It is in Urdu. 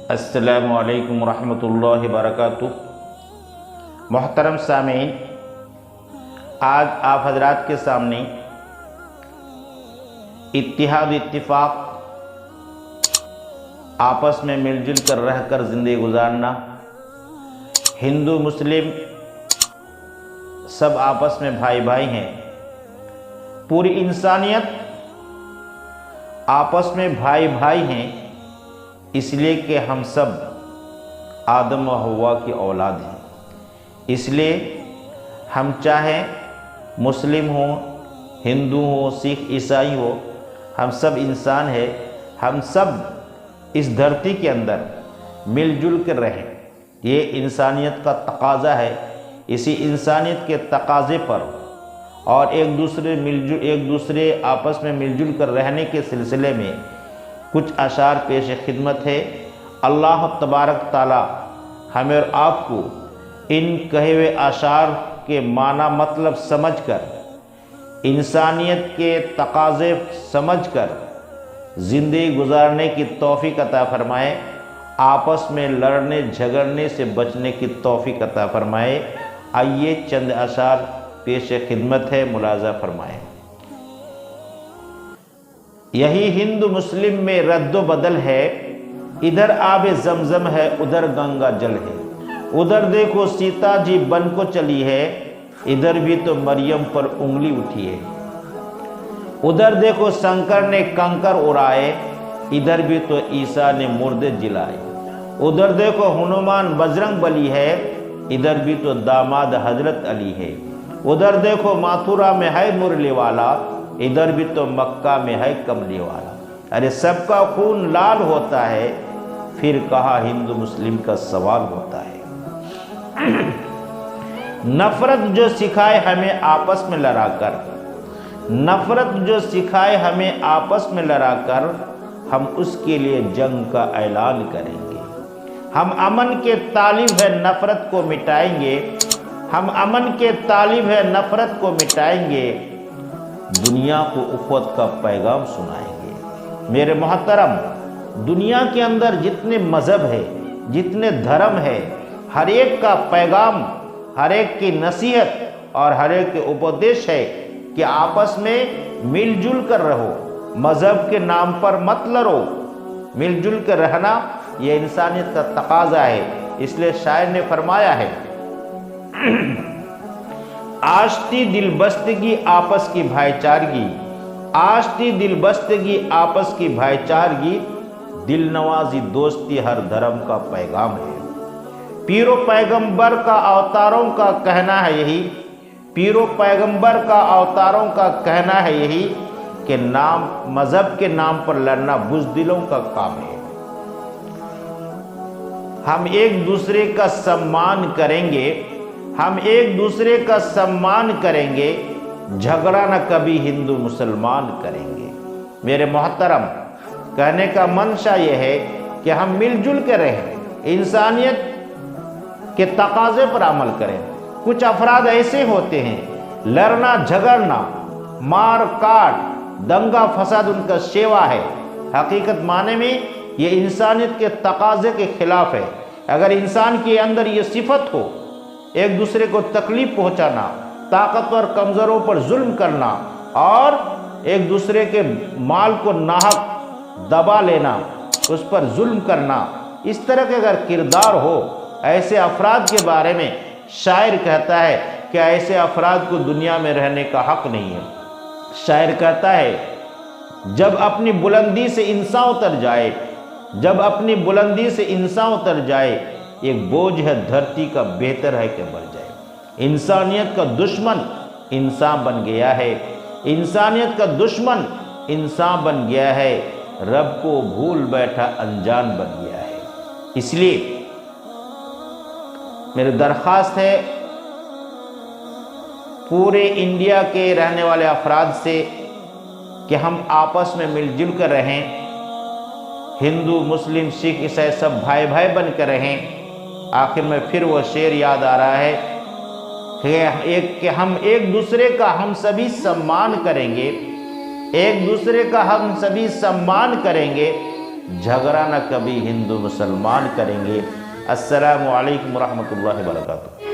السلام علیکم ورحمۃ اللہ وبرکاتہ۔ محترم سامعین، آج آپ حضرات کے سامنے اتحاد اتفاق، آپس میں مل جل کر رہ کر زندگی گزارنا، ہندو مسلم سب آپس میں بھائی بھائی ہیں، پوری انسانیت آپس میں بھائی بھائی ہیں، اس لیے کہ ہم سب آدم و حوا کی اولاد ہیں۔ اس لیے ہم چاہے مسلم ہوں، ہندو ہوں، سکھ، عیسائی ہو، ہم سب انسان ہیں، ہم سب اس دھرتی کے اندر مل جل کر رہیں، یہ انسانیت کا تقاضا ہے۔ اسی انسانیت کے تقاضے پر اور ایک دوسرے آپس میں مل جل کر رہنے کے سلسلے میں کچھ اشعار پیش خدمت ہے۔ اللہ تبارک تعالی ہمیں اور آپ کو ان کہے ہوئے اشعار کے معنی مطلب سمجھ کر، انسانیت کے تقاضے سمجھ کر زندگی گزارنے کی توفیق عطا فرمائے، آپس میں لڑنے جھگڑنے سے بچنے کی توفیق عطا فرمائے۔ آئیے چند اشعار پیش خدمت ہے، ملاحظہ فرمائیں۔ یہی ہندو مسلم میں رد و بدل ہے، ادھر آب زمزم ہے، ادھر گنگا جل ہے۔ ادھر دیکھو سیتا جی بن کو چلی ہے، ادھر بھی تو مریم پر انگلی اٹھی ہے۔ ادھر دیکھو شنکر نے کنکر اڑائے، ادھر بھی تو عیسیٰ نے مردے جلائے۔ ادھر دیکھو ہنومان بجرنگ بلی ہے، ادھر بھی تو داماد حضرت علی ہے۔ ادھر دیکھو ماتھورا میں ہے مرلی والا، ادھر بھی تو مکہ میں ہے کملی والا۔ ارے سب کا خون لال ہوتا ہے، پھر کہا ہندو مسلم کا سوال ہوتا ہے۔ نفرت جو سکھائے ہمیں آپس میں لڑا کر، نفرت جو سکھائے ہمیں آپس میں لڑا کر، ہم اس کے لیے جنگ کا اعلان کریں گے۔ ہم امن کے طالب ہیں، نفرت کو مٹائیں گے، ہم امن کے طالب ہیں، نفرت کو مٹائیں گے، دنیا کو اخوت کا پیغام سنائیں گے۔ میرے محترم، دنیا کے اندر جتنے مذہب ہے، جتنے دھرم ہے، ہر ایک کا پیغام، ہر ایک کی نصیحت اور ہر ایک کے اپدیش ہے کہ آپس میں مل جل کر رہو، مذہب کے نام پر مت لڑو۔ مل جل کر رہنا یہ انسانیت کا تقاضا ہے۔ اس لیے شاعر نے فرمایا ہے، آشتی دل بستگی آپس کی بھائی چارگی، آشتی دل بستگی آپس کی بھائی چارگی، دل نوازی دوستی ہر دھرم کا پیغام ہے۔ پیر و پیغمبر کا اوتاروں کا کہنا ہے یہی، پیر و پیغمبر کا اوتاروں کا کہنا ہے یہی کہ نام مذہب کے نام پر لڑنا بزدلوں کا کام ہے۔ ہم ایک دوسرے کا سمان کریں گے، ہم ایک دوسرے کا سمان کریں گے، جھگڑا نہ کبھی ہندو مسلمان کریں گے۔ میرے محترم، کہنے کا منشا یہ ہے کہ ہم مل جل کے رہیں، انسانیت کے تقاضے پر عمل کریں۔ کچھ افراد ایسے ہوتے ہیں، لڑنا جھگڑنا، مار کاٹ، دنگا فساد ان کا شیوا ہے۔ حقیقت معنی میں یہ انسانیت کے تقاضے کے خلاف ہے۔ اگر انسان کے اندر یہ صفت ہو، ایک دوسرے کو تکلیف پہنچانا، طاقتور کمزوروں پر ظلم کرنا اور ایک دوسرے کے مال کو ناحق دبا لینا، اس پر ظلم کرنا، اس طرح کے اگر کردار ہو، ایسے افراد کے بارے میں شاعر کہتا ہے کہ ایسے افراد کو دنیا میں رہنے کا حق نہیں ہے۔ شاعر کہتا ہے، جب اپنی بلندی سے انسان اتر جائے، جب اپنی بلندی سے انسان اتر جائے، ایک بوجھ ہے دھرتی کا، بہتر ہے کہ بڑھ جائے۔ انسانیت کا دشمن انسان بن گیا ہے، انسانیت کا دشمن انسان بن گیا ہے، رب کو بھول بیٹھا انجان بن گیا ہے۔ اس لیے میری درخواست ہے پورے انڈیا کے رہنے والے افراد سے کہ ہم آپس میں مل جل کر رہیں، ہندو مسلم سکھ عیسائی سب بھائی بھائی بن کر رہیں۔ آخر میں پھر وہ شعر یاد آ رہا ہے کہ ہم ایک دوسرے کا ہم سبھی سمان کریں گے، ایک دوسرے کا ہم سبھی سمان کریں گے، جھگڑا نہ کبھی ہندو مسلمان کریں گے۔ السلام علیکم ورحمۃ اللہ وبرکاتہ۔